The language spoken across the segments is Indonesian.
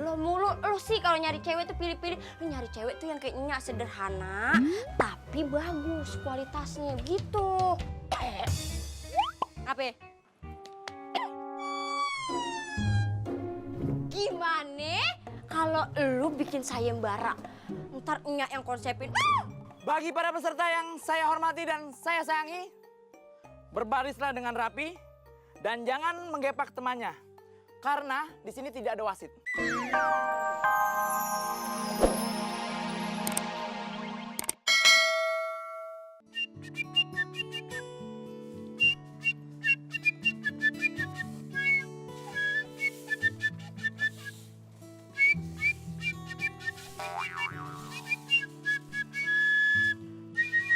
Belum mulu, lu sih kalau nyari cewek tuh pilih-pilih. Lu nyari cewek tuh yang kayaknya sederhana, tapi bagus kualitasnya gitu. Apa? Gimana kalau lu bikin sayembara? Ntar Nya yang konsepin. Bagi para peserta yang saya hormati dan saya sayangi, berbarislah dengan rapi dan jangan menggepak temannya. Karena di sini tidak ada wasit.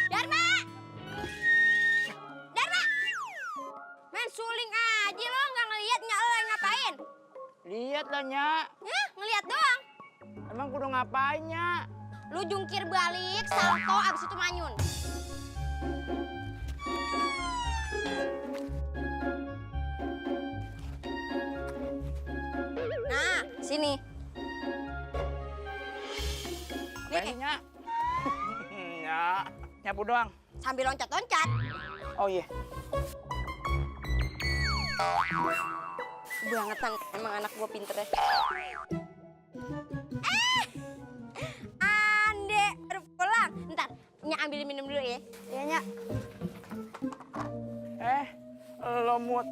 Dharma! Dharma! Men suling aja lo nggak ngeliat Nya lo yang ngapain? Lihat lah, Nyak. Hah, ngeliat doang. Emang kudu ngapain, Nyak? Lu jungkir balik, salto, abis itu manyun. Nah, sini. Apa sih, Nyak? Nyak, nyapu doang. Sambil loncat-loncat. Oh iya. Bangetan, emang anak gua pinter ya. Ande, baru pulang. Ntar, Nya ambil minum dulu ya. Iya, Nya. Lo Mut.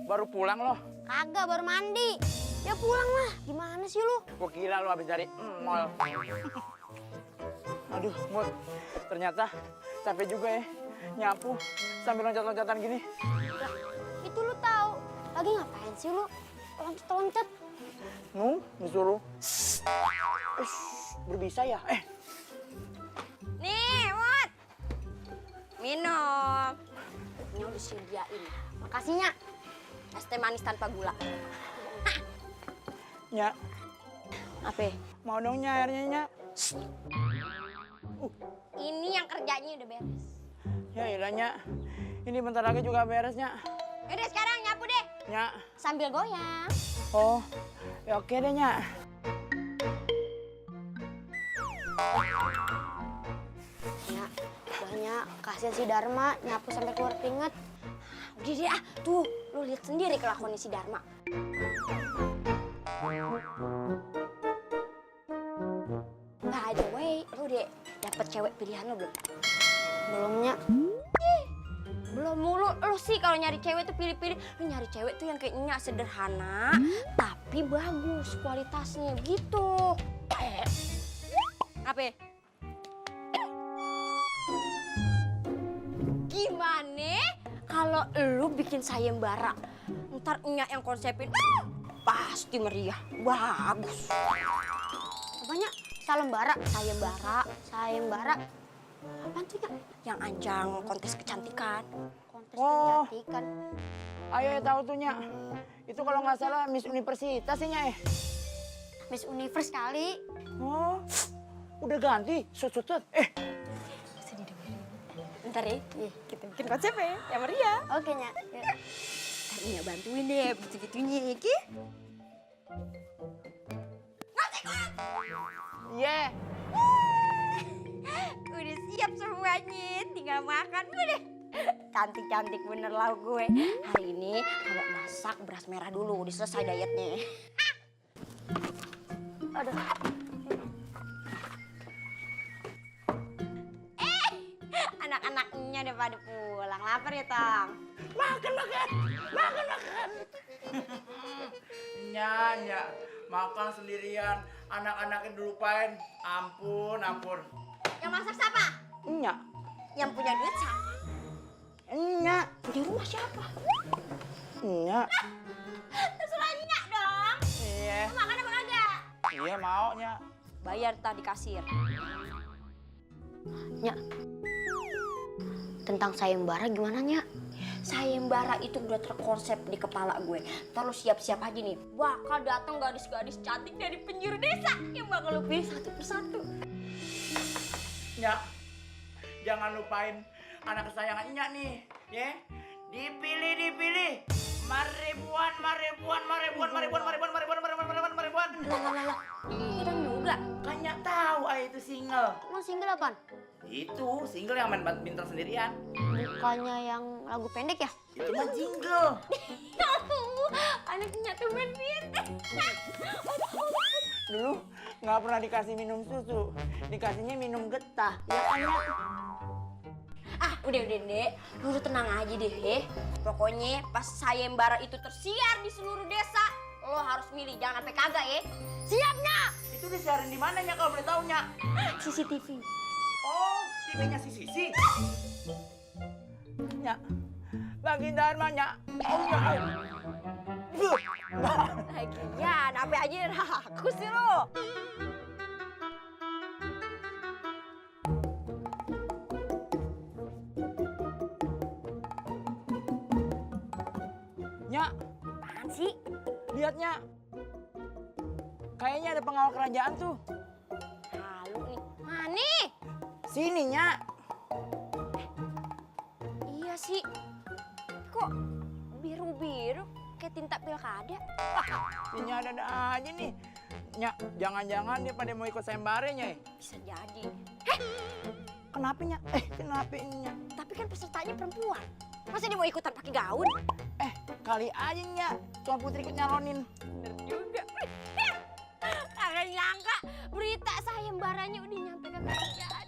Baru pulang lo. Kagak, baru mandi. Ya pulang lah, gimana sih lu? Gua kira lo habis dari mall. Aduh, Mut. Ternyata capek juga ya. Nyapu sambil loncat-loncatan gini. Lah, itu lu tahu. Lagi ngapain sih lu? Loncat-loncat. Disuruh. Berbisa ya? Nih, Mut. Minum. Nya udah sediain. Makasih, Nya. Es teh manis tanpa gula. Nyak, Apa? mau dong Nyak airnya, Nyak? Ini yang kerjanya udah beres. Ya ilah, Nyak. Ini bentar lagi juga beres, Nyak. Udah sekarang nyapu deh. Nyak. Sambil goyang. Oh, ya oke deh, Nyak. Ya, banyak. Kasihan si Dharma nyapu sampai keluar keringet. Udah deh ah, tuh lu lihat sendiri kelakuan si Dharma. By the way, lu udah dapet cewek pilihan lu belum? Belumnya. Belum mulu, lu sih kalau nyari cewek tuh pilih-pilih. Lu nyari cewek tuh yang kayaknya sederhana, tapi bagus kualitasnya gitu. Apa? Gimana kalau lu bikin sayembara? Ntar Nya yang konsepin. Pasti meriah, bagus. Apanya? Sayembara, sayembara. Apaan tuh, Nya? Yang ajang kontes kecantikan. Kontes kecantikan. Ayo ya tahu tuh, Nyak. Itu kalau nggak salah Miss Universitas sih, Nyak. Miss Universe kali. Oh, udah ganti. Sut. Ntar ya, kita bikin konsepnya yang meriah. Oke, Nya. Ntar Nya bantuin deh, begitu-gitunya, oke? Yeah. Udah siap semuanya, tinggal makan udah. Cantik-cantik bener lauk gue. Hari ini kalau masak beras merah dulu, udah selesai dietnya. Aduh. Anak-anaknya udah pada pulang. Lapar ya, Tong? Makan. Nyak. Makan sendirian. Anak-anaknya dilupain. Ampun. Yang masak siapa? Nyak. Yang punya duit siapa? Nyak. Punya rumah siapa? Nyak. Terserah Nyak dong. Iya. Mau makan apa kagak? Iya mau, Nyak. Bayar tadi kasir. Nyak. Tentang sayembara gimana, Nyak? Sayembara itu udah terkonsep di kepala gue. Terus siap-siap aja nih. Bakal datang gadis-gadis cantik dari penjuru desa yang bakal lu pilih satu persatu. Nyak, jangan lupain anak kesayangan Nyak nih, ya. Dipilih. Maribuan. kawan. Lah. Kita juga. Kan nyak tahu itu single. Emang single apaan? Itu single yang main badminton sendirian. Bukannya yang lagu pendek ya? Itu mah jingle. Anaknya tuh main pinter. Dulu nggak pernah dikasih minum susu, dikasihnya minum getah. Ya kan ya? Ah, udah dek. Lu udah tenang aja deh. Pokoknya pas sayembara itu tersiar di seluruh desa, lo harus milih, jangan sampai kagak ya. Siapnya? Itu disiarin di mana Nyak kalau boleh tahu Nyak? CCTV. Oh, TV-nya si Sisi. Nyak, lagi Dharma Nyak. Oh Nyak. Lagian, apa aja raku sih lo. Nyak, Apaan sih? lihat Nyak. Kayaknya ada pengawal kerajaan tuh. Halu nih. Mana? Sini Nyak. Iya sih. Kok biru-biru kayak tinta pilkada? Ini ada aja nih. Nyak, jangan-jangan dia pada mau ikut sayembaranya ya? Bisa jadi. Kenapa Nyak? Kenapa ini Nyak? Tapi kan pesertanya perempuan. Masa dia mau ikutan pakai gaun? Kali aja Nyak, Tuan Putri ikut nyalonin. Bener juga. Kagak nyangka berita sayembaranya udah nyampe ke kerajaan.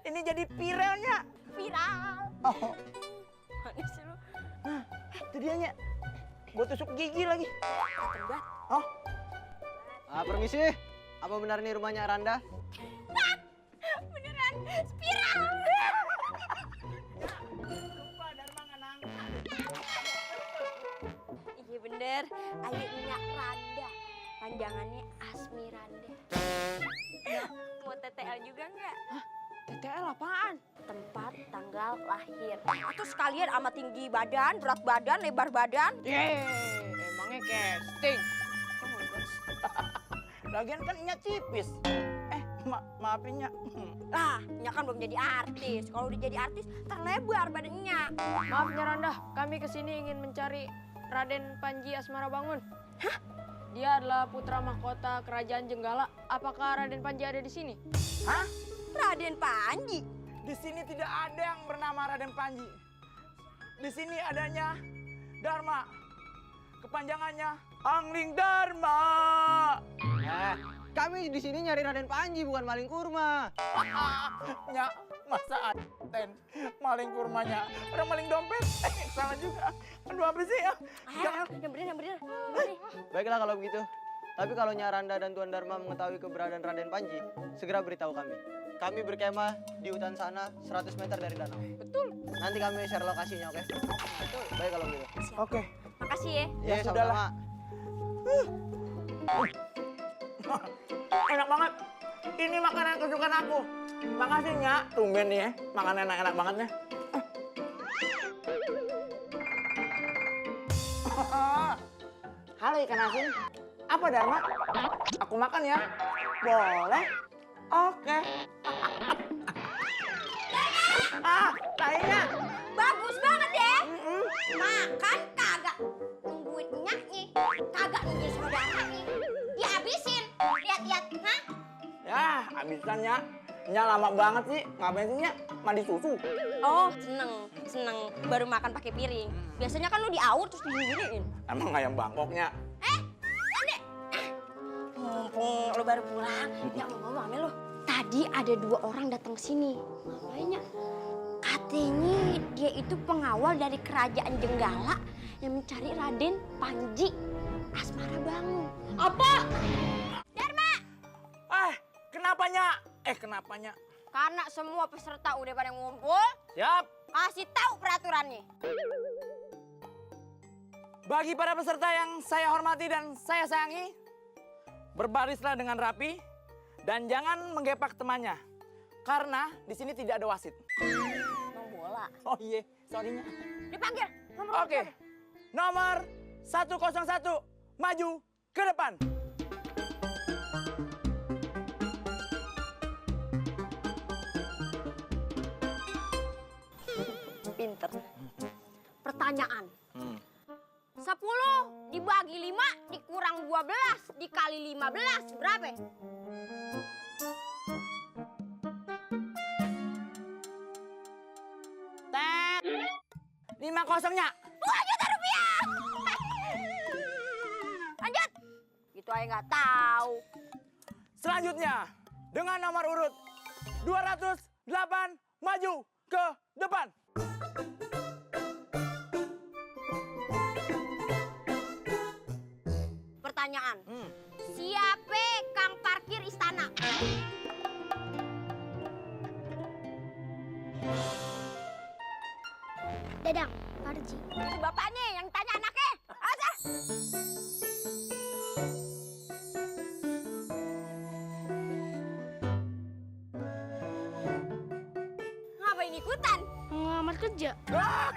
Ini jadi viral Nyak. Viral. Oh, Mana sih lu? itu dia Nyak. Gue tusuk gigi lagi. Tebak. Oh, Permisi, apa benar ini rumahnya Randa? Beneran spiral. lupa Dharma nggak nangka. Iya bener, ayahnya Randa. Panjangannya Asmiranda. Mau TTL juga nggak? TTL apaan? Tempat tanggal lahir. Itu sekalian sama tinggi badan, berat badan, lebar badan. Emangnya casting. Kamu guys. Lagian kan Nyak tipis. Maafin Nyak. Lah, Nya kan belum jadi artis. Kalau udah jadi artis, terlebar badannya. Maaf Nyaranda, kami kesini ingin mencari Raden Panji Asmara Bangun. Hah? Dia adalah putra mahkota kerajaan Jenggala. Apakah Raden Panji ada di sini? Hah? Raden Panji. Di sini tidak ada yang bernama Raden Panji. Di sini adanya Dharma. Kepanjangannya Angling Dharma. Kami di sini nyari Raden Panji, bukan maling kurma. Nyak, masa Aten maling kurmanya. Orang maling dompet. Salah juga. Aduh, apa sih ya? Ayo, yang bener. Baiklah kalau begitu. Tapi kalau Nyaranda dan Tuan Dharma mengetahui keberadaan Raden Panji, segera beritahu kami. Kami berkemah di hutan sana 100 meter dari danau. Betul. Nanti kami share lokasinya, oke? Betul. Baik kalau begitu. Oke. Makasih ya. Ya, Iya, sudahlah. sama-sama. Enak banget. Ini makanan kesukaan aku. Makasih Nyak. Tumben nih ya, makanan enak-enak banget ya. Halo ikan asin. Apa Dharma? Aku makan ya. Boleh? Oke. Lainnya. Bagus banget deh. Makan kagak nungguin nyaknya. Kagak nungguin saudaranya. Dihabisin. Lihat-lihat. Hah? Ya, habisan Nyak. Nyak lama banget sih. Ngapain sih Nyak? Mandi susu. Oh, seneng. Baru makan pakai piring. Biasanya kan lu diaur terus diginiin. Emang ayam Bangkok Nyak? Ande. Mumpung lu baru pulang, yang ngomong ame lu. Tadi ada 2 orang datang ke sini. Ngapainnya? Katanya dia itu pengawal dari kerajaan Jenggala yang mencari Raden Panji Asmara Bangun. Apa? Dharma! Kenapa Nyak? Kenapa Nyak? Karena semua peserta udah pada ngumpul, Siap. kasih tahu peraturannya. Bagi para peserta yang saya hormati dan saya sayangi, berbarislah dengan rapi dan jangan menggepak temannya. Karena di sini tidak ada wasit. Mau bola. Oh iya, sorry Nyak. Dipanggil. Oke. Nomor 101 maju ke depan. Pinter. Pertanyaan. 10 dibagi 5 dikurang 12 dikali 15 berapa? Tet. 50-nya. 2 juta rupiah. Lanjut. Gitu aja nggak tahu. Selanjutnya, dengan nomor urut 208 maju ke depan. Pertanyaan. Siapa kang parkir istana? Dadang, Parji. Itu bapaknya yang tanya anaknya. Aja. Ngapain ikutan? Ngelamar kerja. Wah,